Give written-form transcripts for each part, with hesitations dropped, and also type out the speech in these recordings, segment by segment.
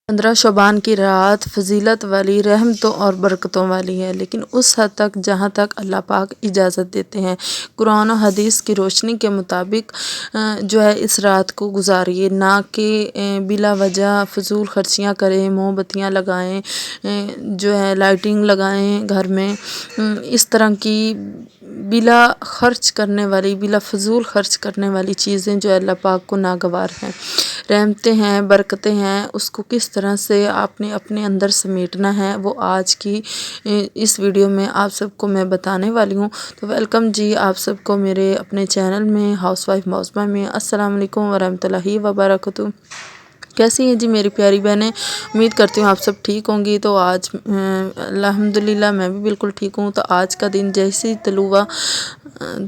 15 شعبان کی رات فضیلت والی، رحمتوں اور برکتوں والی ہے، لیکن اس حد تک جہاں تک اللہ پاک اجازت دیتے ہیں۔ قرآن و حدیث کی روشنی کے مطابق اس رات کو گزاریے، نہ کہ بلا وجہ فضول خرچیاں کریں، موم بتیاں لگائیں، لائٹنگ لگائیں گھر میں، اس طرح کی بلا فضول خرچ کرنے والی چیزیں اللہ پاک کو ناگوار ہیں۔ رحمتیں ہیں، برکتیں ہیں، اس کو کس طرح سے آپ نے اپنے اندر سمیٹنا ہے، وہ آج کی اس ویڈیو میں آپ سب کو میں بتانے والی ہوں۔ تو ویلکم جی آپ سب کو میرے اپنے چینل میں ہاؤس وائف موضوع میں۔ السلام علیکم ورحمۃ اللہ وبرکاتہ۔ کیسی ہیں جی میری پیاری بہنیں؟ امید کرتی ہوں آپ سب ٹھیک ہوں گی۔ تو آج الحمدللہ میں بھی بالکل ٹھیک ہوں۔ تو آج کا دن جیسے ہی طلوع ہوا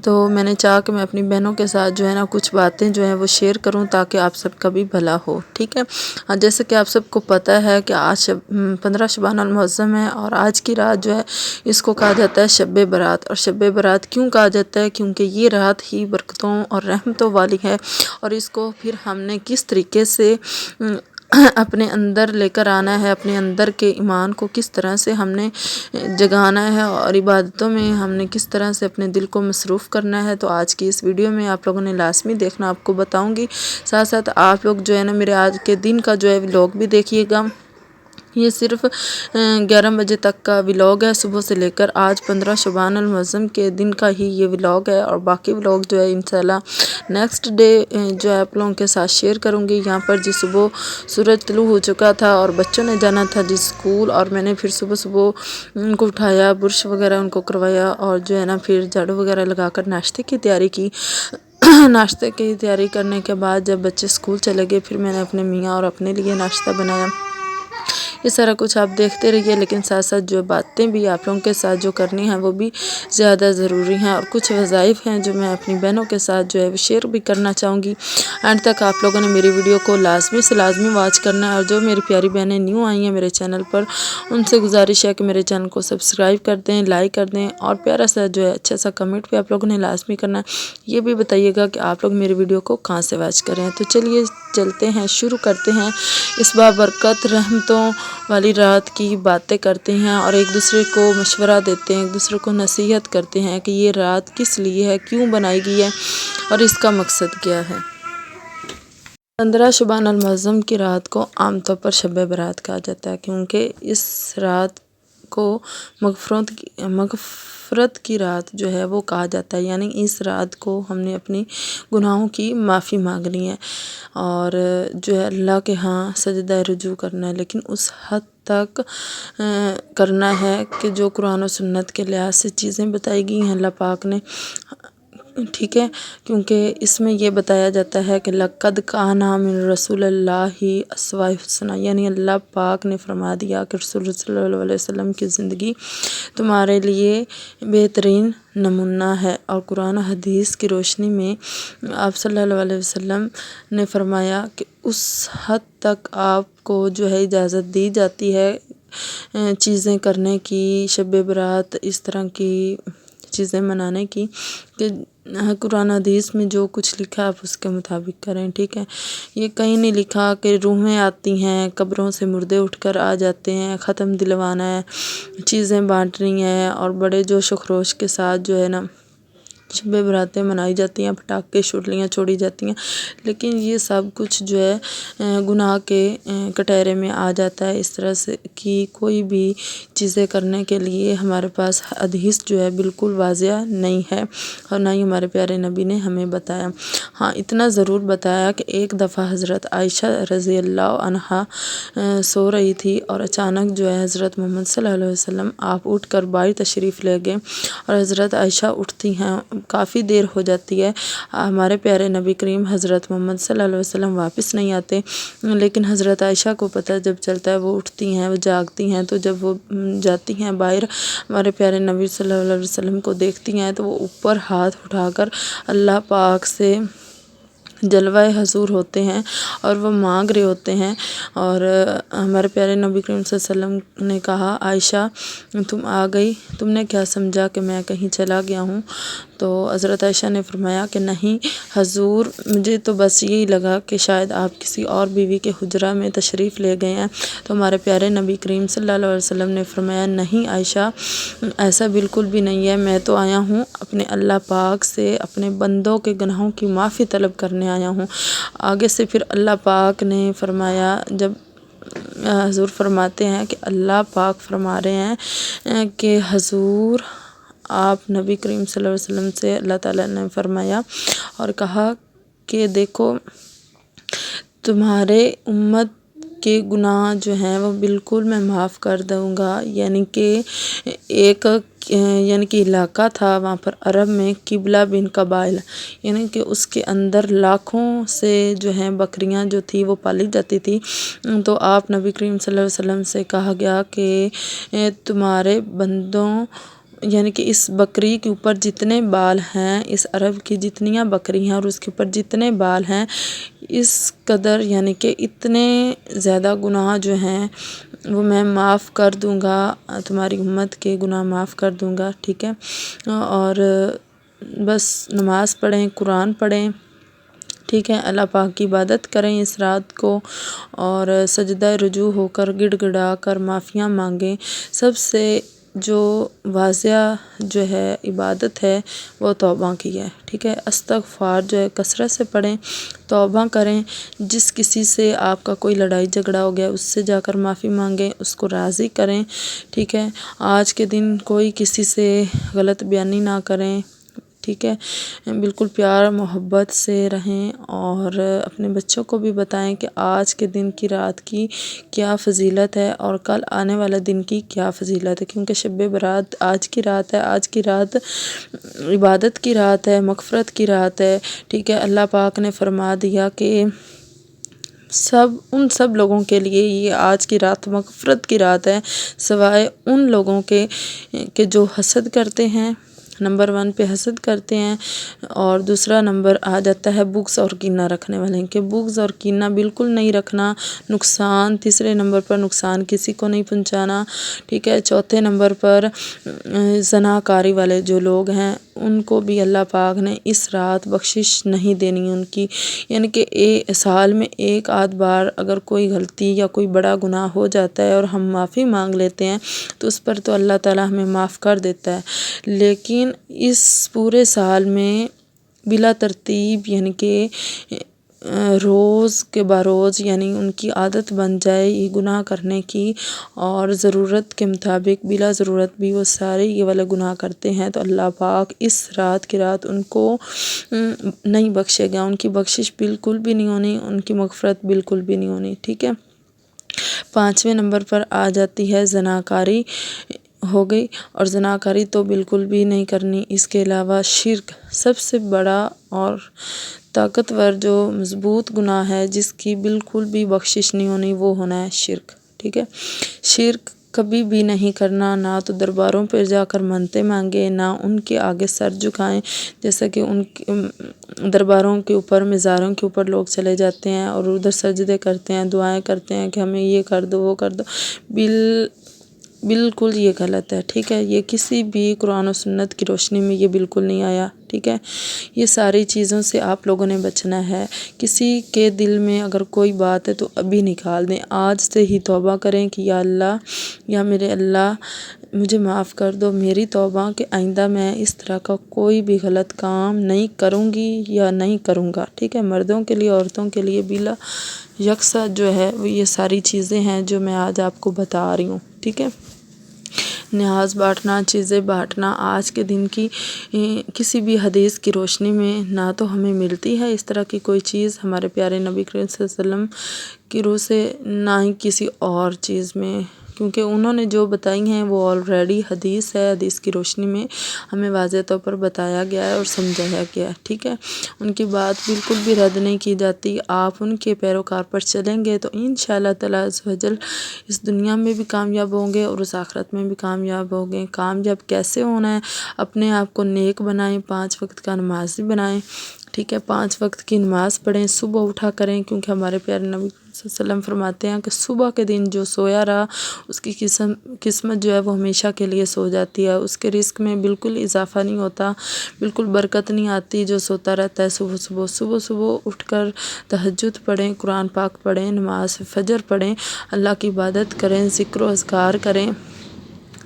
تو میں نے چاہا کہ میں اپنی بہنوں کے ساتھ کچھ باتیں وہ شیئر کروں تاکہ آپ سب کا بھی بھلا ہو، ٹھیک ہے۔ جیسے کہ آپ سب کو پتہ ہے کہ آج 15 شعبان المعظم ہے، اور آج کی رات اس کو کہا جاتا ہے شب برات۔ اور شب برات کیوں کہا جاتا ہے؟ کیونکہ یہ رات ہی برکتوں اور رحمتوں والی ہے، اور اس کو پھر ہم نے کس طریقے سے اپنے اندر لے کر آنا ہے، اپنے اندر کے ایمان کو کس طرح سے ہم نے جگانا ہے، اور عبادتوں میں ہم نے کس طرح سے اپنے دل کو مصروف کرنا ہے۔ تو آج کی اس ویڈیو میں آپ لوگوں نے لازمی دیکھنا، آپ کو بتاؤں گی۔ ساتھ ساتھ آپ لوگ میرے آج کے دن کا ولاگ بھی دیکھیے گا۔ یہ صرف 11 بجے تک کا ولاگ ہے، صبح سے لے کر آج 15 شعبان المعظم کے دن کا ہی یہ ولاگ ہے، اور باقی ولاگ انشاءاللہ نیکسٹ ڈے آپ لوگوں کے ساتھ شیئر کروں گی۔ یہاں پر صبح سورج طلوع ہو چکا تھا، اور بچوں نے جانا تھا اسکول، اور میں نے پھر صبح ان کو اٹھایا، برش وغیرہ ان کو کروایا، اور پھر جھاڑو وغیرہ لگا کر ناشتے کی تیاری کی۔ ناشتے کی تیاری کرنے کے بعد جب بچے اسکول چلے گئے، پھر میں نے اپنے میاں اور اپنے لیے ناشتہ بنایا۔ یہ سارا کچھ آپ دیکھتے رہیے، لیکن ساتھ ساتھ باتیں بھی آپ لوگوں کے ساتھ کرنی ہیں وہ بھی زیادہ ضروری ہیں، اور کچھ وظائف ہیں جو میں اپنی بہنوں کے ساتھ شیئر بھی کرنا چاہوں گی۔ اینڈ تک آپ لوگوں نے میری ویڈیو کو لازمی سے لازمی واچ کرنا ہے، اور جو میری پیاری بہنیں نیو آئی ہیں میرے چینل پر، ان سے گزارش ہے کہ میرے چینل کو سبسکرائب کر دیں، لائک کر دیں، اور پیارا سا اچھا سا کمنٹ بھی آپ لوگوں نے لازمی کرنا ہے۔ یہ بھی بتائیے گا کہ آپ لوگ میری ویڈیو کو کہاں سے واچ کر رہے ہیں۔ تو چلیے چلتے ہیں، شروع کرتے ہیں، اس بابرکت رحمتوں والی رات کی باتیں کرتے ہیں، اور ایک دوسرے کو مشورہ دیتے ہیں، ایک دوسرے کو نصیحت کرتے ہیں کہ یہ رات کس لیے ہے، کیوں بنائی گئی ہے، اور اس کا مقصد کیا ہے۔ 15 شعبان المعظم کی رات کو عام طور پر شب برات کہا جاتا ہے، کیونکہ اس رات کو مغفرت کی رات وہ کہا جاتا ہے، یعنی اس رات کو ہم نے اپنی گناہوں کی معافی مانگنی ہے، اور اللہ کے ہاں سجدہ رجوع کرنا ہے، لیکن اس حد تک کرنا ہے کہ جو قرآن و سنت کے لحاظ سے چیزیں بتائی گئی ہیں اللہ پاک نے، ٹھیک ہے۔ کیونکہ اس میں یہ بتایا جاتا ہے کہ لَقَدْ كَانَ مِن رسول اللہ اسوۃ حسنہ، یعنی اللہ پاک نے فرما دیا کہ رسول صلی اللہ علیہ وسلم کی زندگی تمہارے لیے بہترین نمونہ ہے، اور قرآن و حدیث کی روشنی میں آپ صلی اللہ علیہ وسلم نے فرمایا کہ اس حد تک آپ کو اجازت دی جاتی ہے چیزیں کرنے کی، شب برات اس طرح کی چیزیں منانے کی، کہ قرآن حدیث میں جو کچھ لکھا آپ اس کے مطابق کریں، ٹھیک ہے۔ یہ کہیں نہیں لکھا کہ روحیں آتی ہیں، قبروں سے مردے اٹھ کر آ جاتے ہیں، ختم دلوانا ہے، چیزیں بانٹنی ہیں، اور بڑے جوش و خروش کے ساتھ شب براتیں منائی جاتی ہیں، پٹاخے چھڑیاں چھوڑی جاتی ہیں، لیکن یہ سب کچھ گناہ کے کٹہرے میں آ جاتا ہے۔ اس طرح سے کی کوئی بھی چیزیں کرنے کے لیے ہمارے پاس حدیث بالکل واضح نہیں ہے، اور نہ ہی ہمارے پیارے نبی نے ہمیں بتایا۔ ہاں اتنا ضرور بتایا کہ ایک دفعہ حضرت عائشہ رضی اللہ عنہا سو رہی تھی، اور اچانک حضرت محمد صلی اللہ علیہ وسلم آپ اٹھ کر باہر تشریف لے گئے، اور حضرت عائشہ اٹھتی ہیں، کافی دیر ہو جاتی ہے، ہمارے پیارے نبی کریم حضرت محمد صلی اللہ علیہ وسلم واپس نہیں آتے، لیکن حضرت عائشہ کو پتہ جب چلتا ہے، وہ اٹھتی ہیں، وہ جاگتی ہیں، تو جب وہ جاتی ہیں باہر، ہمارے پیارے نبی صلی اللہ علیہ وسلم کو دیکھتی ہیں، تو وہ اوپر ہاتھ اٹھا کر اللہ پاک سے جلوہ حضور ہوتے ہیں اور وہ مانگ رہے ہوتے ہیں، اور ہمارے پیارے نبی کریم صلی اللہ علیہ وسلم نے کہا عائشہ تم آ گئی، تم نے کیا سمجھا کہ میں کہیں چلا گیا ہوں؟ تو حضرت عائشہ نے فرمایا کہ نہیں حضور، مجھے تو بس یہی لگا کہ شاید آپ کسی اور بیوی کے حجرہ میں تشریف لے گئے ہیں۔ تو ہمارے پیارے نبی کریم صلی اللہ علیہ وسلم نے فرمایا نہیں عائشہ، ایسا بالکل بھی نہیں ہے، میں تو آیا ہوں اپنے اللہ پاک سے اپنے بندوں کے گناہوں کی معافی طلب کرنے آیا ہوں۔ آگے سے پھر اللہ پاک نے فرمایا، جب حضور فرماتے ہیں کہ اللہ پاک فرما رہے ہیں کہ حضور آپ نبی کریم صلی اللہ علیہ وسلم سے اللہ تعالیٰ نے فرمایا اور کہا کہ دیکھو تمہارے امت کے گناہ جو ہیں وہ بالکل میں معاف کر دوں گا، یعنی کہ ایک علاقہ تھا وہاں پر عرب میں قبلہ بن قبائل، یعنی کہ اس کے اندر لاکھوں سے جو ہیں بکریاں جو تھی وہ پالی جاتی تھی۔ تو آپ نبی کریم صلی اللہ علیہ وسلم سے کہا گیا کہ تمہارے بندوں، یعنی کہ اس بکری کے اوپر جتنے بال ہیں، اس عرب کی جتنیاں بکری ہیں اور اس کے اوپر جتنے بال ہیں، اس قدر یعنی کہ اتنے زیادہ گناہ جو ہیں وہ میں معاف کر دوں گا، تمہاری امت کے گناہ معاف کر دوں گا، ٹھیک ہے۔ اور بس نماز پڑھیں، قرآن پڑھیں، ٹھیک ہے، اللہ پاک کی عبادت کریں اس رات کو، اور سجدہ رجوع ہو کر گڑ گڑا کر معافیاں مانگیں۔ سب سے جو واضح جو ہے عبادت ہے وہ توبہ کی ہے، ٹھیک ہے۔ استغفار جو ہے کثرت سے پڑھیں، توبہ کریں، جس کسی سے آپ کا کوئی لڑائی جھگڑا ہو گیا اس سے جا کر معافی مانگیں، اس کو راضی کریں، ٹھیک ہے۔ آج کے دن کوئی کسی سے غلط بیانی نہ کریں، ٹھیک ہے، بالکل پیار محبت سے رہیں، اور اپنے بچوں کو بھی بتائیں کہ آج کے دن کی رات کی کیا فضیلت ہے اور کل آنے والے دن کی کیا فضیلت ہے، کیونکہ شب برات آج کی رات ہے، آج کی رات عبادت کی رات ہے، مغفرت کی رات ہے، ٹھیک ہے۔ اللہ پاک نے فرما دیا کہ ان سب لوگوں کے لیے یہ آج کی رات مغفرت کی رات ہے، سوائے ان لوگوں کے کہ جو حسد کرتے ہیں، نمبر 1 پہ حسد کرتے ہیں، اور دوسرا نمبر آ جاتا ہے بغض اور کینہ رکھنے والے، کہ بغض اور کینہ بالکل نہیں رکھنا، نقصان، تیسرے نمبر پر نقصان کسی کو نہیں پہنچانا، ٹھیک ہے۔ چوتھے نمبر پر زناکاری والے جو لوگ ہیں ان کو بھی اللہ پاک نے اس رات بخشش نہیں دینی ان کی، یعنی کہ سال میں ایک آدھ بار اگر کوئی غلطی یا کوئی بڑا گناہ ہو جاتا ہے اور ہم معافی مانگ لیتے ہیں تو اس پر تو اللہ تعالیٰ ہمیں معاف کر دیتا ہے، لیکن اس پورے سال میں بلا ترتیب یعنی کہ روز کے بروز یعنی ان کی عادت بن جائے یہ گناہ کرنے کی، اور ضرورت کے مطابق بلا ضرورت بھی وہ سارے یہ والے گناہ کرتے ہیں، تو اللہ پاک اس رات کی رات ان کو نہیں بخشے گا، ان کی بخشش بالکل بھی نہیں ہونی، ان کی مغفرت بالکل بھی نہیں ہونی، ٹھیک ہے۔ 5ویں نمبر پر آ جاتی ہے زناکاری ہو گئی، اور زناکاری تو بالکل بھی نہیں کرنی۔ اس کے علاوہ شرک سب سے بڑا اور طاقتور جو مضبوط گناہ ہے جس کی بالکل بھی بخشش نہیں ہونی، وہ ہونا ہے شرک، ٹھیک ہے۔ شرک کبھی بھی نہیں کرنا، نہ تو درباروں پہ جا کر منتیں مانگے، نہ ان کے آگے سر جھکائیں، جیسا کہ ان درباروں کے اوپر، مزاروں کے اوپر لوگ چلے جاتے ہیں اور ادھر سجدے کرتے ہیں، دعائیں کرتے ہیں کہ ہمیں یہ کر دو وہ کر دو، بالکل یہ غلط ہے، ٹھیک ہے۔ یہ کسی بھی قرآن و سنت کی روشنی میں یہ بالکل نہیں آیا، ٹھیک ہے۔ یہ ساری چیزوں سے آپ لوگوں نے بچنا ہے۔ کسی کے دل میں اگر کوئی بات ہے تو ابھی نکال دیں، آج سے ہی توبہ کریں کہ یا اللہ، یا میرے اللہ مجھے معاف کر دو، میری توبہ کہ آئندہ میں اس طرح کا کوئی بھی غلط کام نہیں کروں گی یا نہیں کروں گا، ٹھیک ہے۔ مردوں کے لیے عورتوں کے لیے بلا یکساں جو ہے وہ یہ ساری چیزیں ہیں جو میں آج آپ کو بتا رہی ہوں، ٹھیک ہے۔ نیاز بانٹنا، چیزیں بانٹنا آج کے دن کی کسی بھی حدیث کی روشنی میں نہ تو ہمیں ملتی ہے اس طرح کی کوئی چیز ہمارے پیارے نبی کریم صلی اللہ علیہ وسلم کی روح سے، نہ ہی کسی اور چیز میں، کیونکہ انہوں نے جو بتائی ہیں وہ آلریڈی حدیث ہے، حدیث کی روشنی میں ہمیں واضح طور پر بتایا گیا ہے اور سمجھایا گیا ہے، ٹھیک ہے۔ ان کی بات بالکل بھی رد نہیں کی جاتی، آپ ان کے پیروکار پر چلیں گے تو انشاءاللہ تعالیٰ عز و جل اس دنیا میں بھی کامیاب ہوں گے اور اس آخرت میں بھی کامیاب ہوں گے۔ کامیاب کیسے ہونا ہے؟ اپنے آپ کو نیک بنائیں، 5 وقت کا نمازی بنائیں، ٹھیک ہے، 5 وقت کی نماز پڑھیں، صبح اٹھا کریں، کیونکہ ہمارے پیارے نبی صلی اللہ علیہ وسلم فرماتے ہیں کہ صبح کے دن جو سویا رہا اس کی قسمت جو ہے وہ ہمیشہ کے لیے سو جاتی ہے، اس کے رزق میں بالکل اضافہ نہیں ہوتا، بالکل برکت نہیں آتی۔ جو سوتا رہتا ہے صبح اٹھ کر تہجد پڑھیں، قرآن پاک پڑھیں، نماز فجر پڑھیں، اللہ کی عبادت کریں، ذکر و اذکار کریں،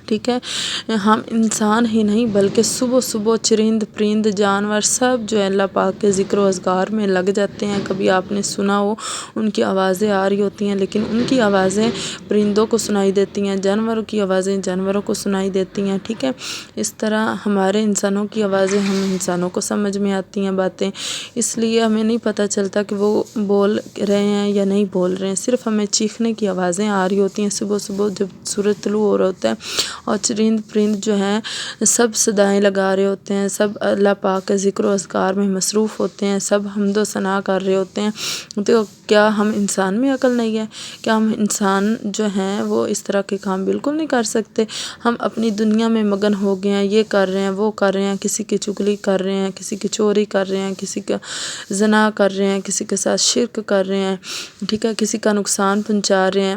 ٹھیک ہے۔ ہم انسان ہی نہیں بلکہ صبح چرند پرند جانور سب جو ہے اللہ پاک کے ذکر و اذکار میں لگ جاتے ہیں۔ کبھی آپ نے سنا ہو ان کی آوازیں آ رہی ہوتی ہیں، لیکن ان کی آوازیں پرندوں کو سنائی دیتی ہیں، جانوروں کی آوازیں جانوروں کو سنائی دیتی ہیں، ٹھیک ہے۔ اس طرح ہمارے انسانوں کی آوازیں ہم انسانوں کو سمجھ میں آتی ہیں باتیں، اس لیے ہمیں نہیں پتہ چلتا کہ وہ بول رہے ہیں یا نہیں بول رہے ہیں، صرف ہمیں چیخنے کی آوازیں آ رہی ہوتی ہیں صبح جب سورج طلوع ہو رہا ہوتا ہے، اور چرند پرند جو ہیں سب صدائیں لگا رہے ہوتے ہیں، سب اللہ پاک کے ذکر و اذکار میں مصروف ہوتے ہیں، سب حمد و ثنا کر رہے ہوتے ہیں۔ تو کیا ہم انسان میں عقل نہیں ہے؟ کیا ہم انسان جو ہیں وہ اس طرح کے کام بالکل نہیں کر سکتے؟ ہم اپنی دنیا میں مگن ہو گئے ہیں، یہ کر رہے ہیں، وہ کر رہے ہیں، کسی کی چغلی کر رہے ہیں، کسی کی چوری کر رہے ہیں، کسی کا زنا کر رہے ہیں، کسی کے ساتھ شرک کر رہے ہیں، ٹھیک ہے، کسی کا نقصان پہنچا رہے ہیں۔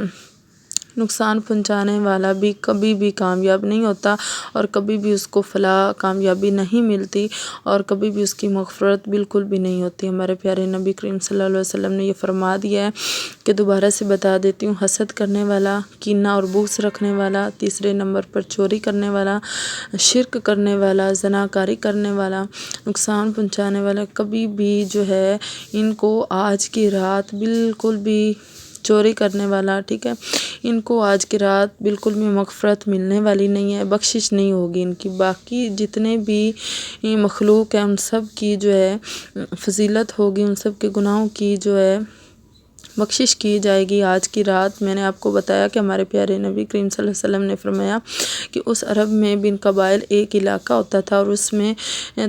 نقصان پہنچانے والا بھی کبھی بھی کامیاب نہیں ہوتا، اور کبھی بھی اس کو فلاح کامیابی نہیں ملتی، اور کبھی بھی اس کی مغفرت بالکل بھی نہیں ہوتی۔ ہمارے پیارے نبی کریم صلی اللہ علیہ وسلم نے یہ فرما دیا ہے کہ دوبارہ سے بتا دیتی ہوں، حسد کرنے والا، کینہ اور بغض رکھنے والا، تیسرے نمبر پر چوری کرنے والا، شرک کرنے والا، زناکاری کرنے والا، نقصان پہنچانے والا، کبھی بھی جو ہے ان کو آج کی رات بالکل بھی چوری کرنے والا، ٹھیک ہے، ان کو آج کی رات بالکل بھی مغفرت ملنے والی نہیں ہے، بخشش نہیں ہوگی ان کی۔ باقی جتنے بھی مخلوق ہیں ان سب کی جو ہے فضیلت ہوگی، ان سب کے گناہوں کی جو ہے بخشش کی جائے گی آج کی رات۔ میں نے آپ کو بتایا کہ ہمارے پیارے نبی کریم صلی اللہ علیہ وسلم نے فرمایا کہ اس عرب میں بن قبائل ایک علاقہ ہوتا تھا، اور اس میں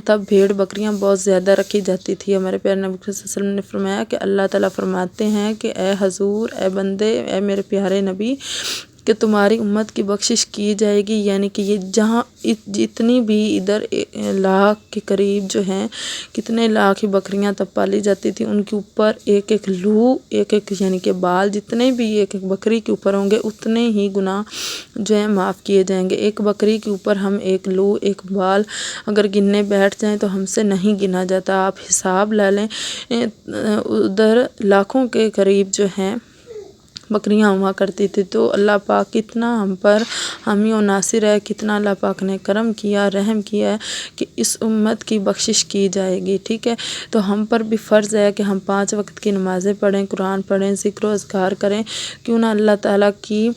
تب بھیڑ بکریاں بہت زیادہ رکھی جاتی تھی۔ ہمارے پیارے نبی صلی اللہ علیہ وسلم نے فرمایا کہ اللہ تعالیٰ فرماتے ہیں کہ اے حضور، اے بندے، اے میرے پیارے نبی، کہ تمہاری امت کی بخشش کی جائے گی، یعنی کہ یہ جہاں جتنی بھی ادھر لاکھ کے قریب جو ہیں، کتنے لاکھ ہی بکریاں تب پالی جاتی تھی، ان کے اوپر ایک ایک لو، ایک ایک یعنی کہ بال، جتنے بھی ایک ایک بکری کے اوپر ہوں گے اتنے ہی گناہ جو ہیں معاف کیے جائیں گے۔ ایک بکری کے اوپر ہم ایک لو، ایک بال اگر گننے بیٹھ جائیں تو ہم سے نہیں گنا جاتا۔ آپ حساب لے لیں، ادھر لاکھوں کے قریب جو ہیں بکریاں ہوا کرتی تھی۔ تو اللہ پاک کتنا ہم پر حامی و ناصر ہے، کتنا اللہ پاک نے کرم کیا، رحم کیا ہے کہ اس امت کی بخشش کی جائے گی، ٹھیک ہے۔ تو ہم پر بھی فرض ہے کہ ہم 5 وقت کی نمازیں پڑھیں، قرآن پڑھیں، ذکر و اذکار کریں، کیوں نہ اللہ تعالیٰ کی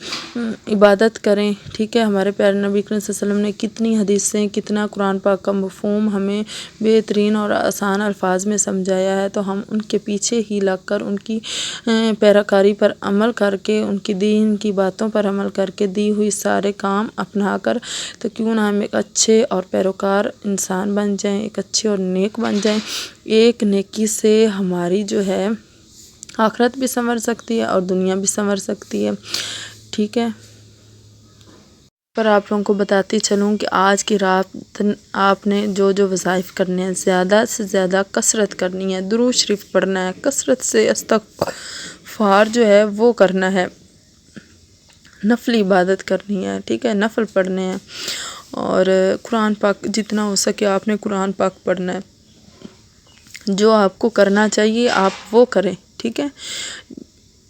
عبادت کریں، ٹھیک ہے۔ ہمارے پیارے نبی کریم صلی اللہ علیہ وسلم نے کتنی حدیثیں، کتنا قرآن پاک کا مفہوم ہمیں بہترین اور آسان الفاظ میں سمجھایا ہے، تو ہم ان کے پیچھے ہی لگ کر، ان کی پیراکاری پر عمل کر کے، ان کی دین کی باتوں پر عمل کر کے، دی ہوئی سارے کام اپنا کر، تو کیوں نہ ہم ایک اچھے اور پیروکار انسان بن جائیں، ایک اچھے اور نیک بن جائیں۔ ایک نیکی سے ہماری جو ہے آخرت بھی سنور سکتی ہے اور دنیا بھی سنور سکتی ہے، ٹھیک ہے۔ پر آپ لوگوں کو بتاتی چلوں کہ آج کی رات آپ نے جو جو وظائف کرنے ہیں زیادہ سے زیادہ کثرت کرنی ہے، درود شریف پڑھنا ہے، کثرت سے استغفار جو ہے وہ کرنا ہے، نفل عبادت کرنی ہے، ٹھیک ہے، نفل پڑھنے ہیں، اور قرآن پاک جتنا ہو سکے آپ نے قرآن پاک پڑھنا ہے۔ جو آپ کو کرنا چاہیے آپ وہ کریں، ٹھیک ہے،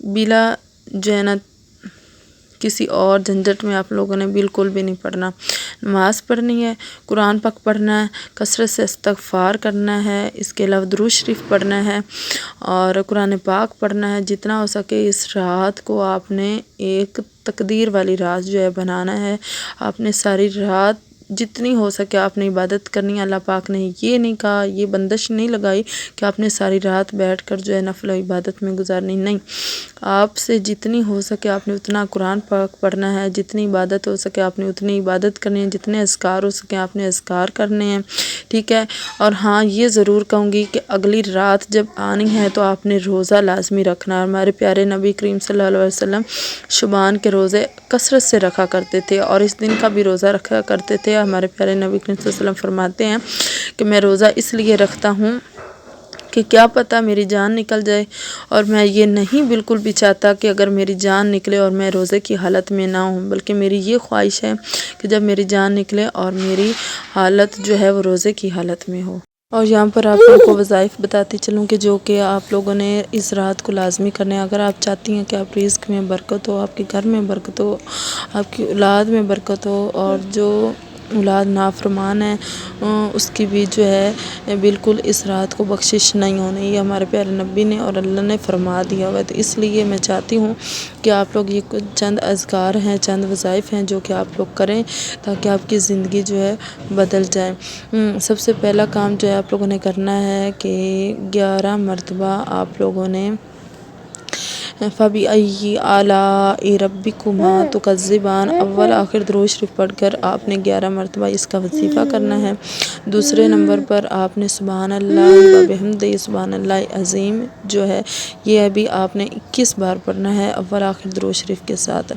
بلا جو ہے نا کسی اور جھنجھٹ میں آپ لوگوں نے بالکل بھی نہیں پڑھنا۔ نماز پڑھنی ہے، قرآن پاک پڑھنا ہے، کثرت سے استغفار کرنا ہے، اس کے علاوہ درود شریف پڑھنا ہے، اور قرآن پاک پڑھنا ہے۔ جتنا ہو سکے اس رات کو آپ نے ایک تقدیر والی رات جو ہے بنانا ہے۔ آپ نے ساری رات جتنی ہو سکے آپ نے عبادت کرنی ہے۔ اللہ پاک نے یہ نہیں کہا، یہ بندش نہیں لگائی کہ آپ نے ساری رات بیٹھ کر جو ہے نفل و عبادت میں گزارنی، نہیں، آپ سے جتنی ہو سکے آپ نے اتنا قرآن پاک پڑھنا ہے، جتنی عبادت ہو سکے آپ نے اتنی عبادت کرنی ہے، جتنے اذکار ہو سکے آپ نے اذکار کرنے ہیں، ٹھیک ہے۔ اور ہاں یہ ضرور کہوں گی کہ اگلی رات جب آنی ہے تو آپ نے روزہ لازمی رکھنا ہے۔ ہمارے پیارے نبی کریم صلی اللہ علیہ وسلم شعبان کے روزے کثرت سے رکھا کرتے تھے، اور اس دن کا بھی روزہ رکھا کرتے تھے۔ ہمارے پیارے نبی کریم صلی اللہ علیہ وسلم فرماتے ہیں کہ میں روزہ اس لیے رکھتا ہوں کہ کیا پتہ میری جان نکل جائے، اور میں یہ نہیں بالکل بھی چاہتا کہ اگر میری جان نکلے اور میں روزے کی حالت میں نہ ہوں، بلکہ میری یہ خواہش ہے کہ جب میری جان نکلے اور میری حالت جو ہے وہ روزے کی حالت میں ہو۔ اور یہاں پر آپ لوگوں کو وظائف بتاتی چلوں کہ جو کہ آپ لوگوں نے اس رات کو لازمی کرنے ہیں۔ اگر آپ چاہتی ہیں کہ آپ رزق میں برکت ہو، آپ کے گھر میں برکت ہو، آپ کی اولاد میں برکت ہو، اور جو اولاد نافرمان ہے اس کی بھی جو ہے بالکل اس رات کو بخشش نہیں ہونے، یہ ہمارے پیارے نبی نے اور اللہ نے فرما دیا ہوا ہے۔ تو اس لیے میں چاہتی ہوں کہ آپ لوگ یہ کچھ چند اذکار ہیں، چند وظائف ہیں جو کہ آپ لوگ کریں تاکہ آپ کی زندگی جو ہے بدل جائے۔ سب سے پہلا کام جو ہے آپ لوگوں نے کرنا ہے کہ 11 مرتبہ آپ لوگوں نے فَبِأَيِّ آلَاءِ رَبِّكُمَا تُكَذِّبَانِ اول آخر درود شریف پڑھ کر آپ نے 11 مرتبہ اس کا وظیفہ کرنا ہے۔ دوسرے نمبر پر آپ نے سبحان اللہ وبحمدہ سبحان اللہ عظیم جو ہے یہ ابھی آپ نے 21 بار پڑھنا ہے اول آخر درود شریف کے ساتھ۔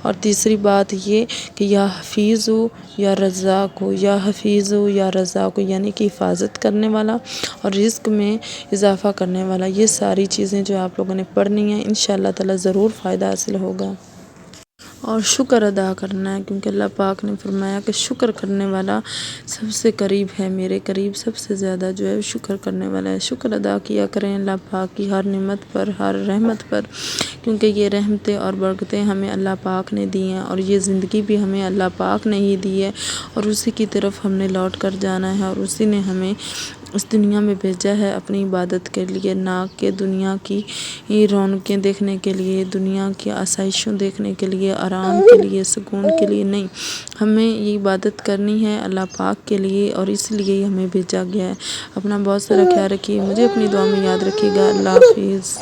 اور تیسری بات یہ کہ یا حفیظ یا رزاق، یا حفیظ یا رزاق یعنی کہ حفاظت کرنے والا اور رزق میں اضافہ کرنے والا، یہ ساری چیزیں جو آپ لوگوں نے پڑھنی ہیں، انشاءاللہ تعالی ضرور فائدہ حاصل ہوگا۔ اور شکر ادا کرنا ہے، کیونکہ اللہ پاک نے فرمایا کہ شکر کرنے والا سب سے قریب ہے، میرے قریب سب سے زیادہ جو ہے شکر کرنے والا ہے۔ شکر ادا کیا کریں اللہ پاک کی ہر نعمت پر، ہر رحمت پر، کیونکہ یہ رحمتیں اور برکتیں ہمیں اللہ پاک نے دی ہیں، اور یہ زندگی بھی ہمیں اللہ پاک نے ہی دی ہے، اور اسی کی طرف ہم نے لوٹ کر جانا ہے، اور اسی نے ہمیں اس دنیا میں بھیجا ہے اپنی عبادت کے لیے، نہ کہ دنیا کی رونقیں دیکھنے کے لیے، دنیا کی آسائشوں دیکھنے کے لیے، آرام کے لیے، سکون کے لیے نہیں۔ ہمیں یہ عبادت کرنی ہے اللہ پاک کے لیے، اور اس لیے ہی ہمیں بھیجا گیا ہے۔ اپنا بہت سارا خیال رکھیے، مجھے اپنی دعا میں یاد رکھیے گا۔ اللہ حافظ۔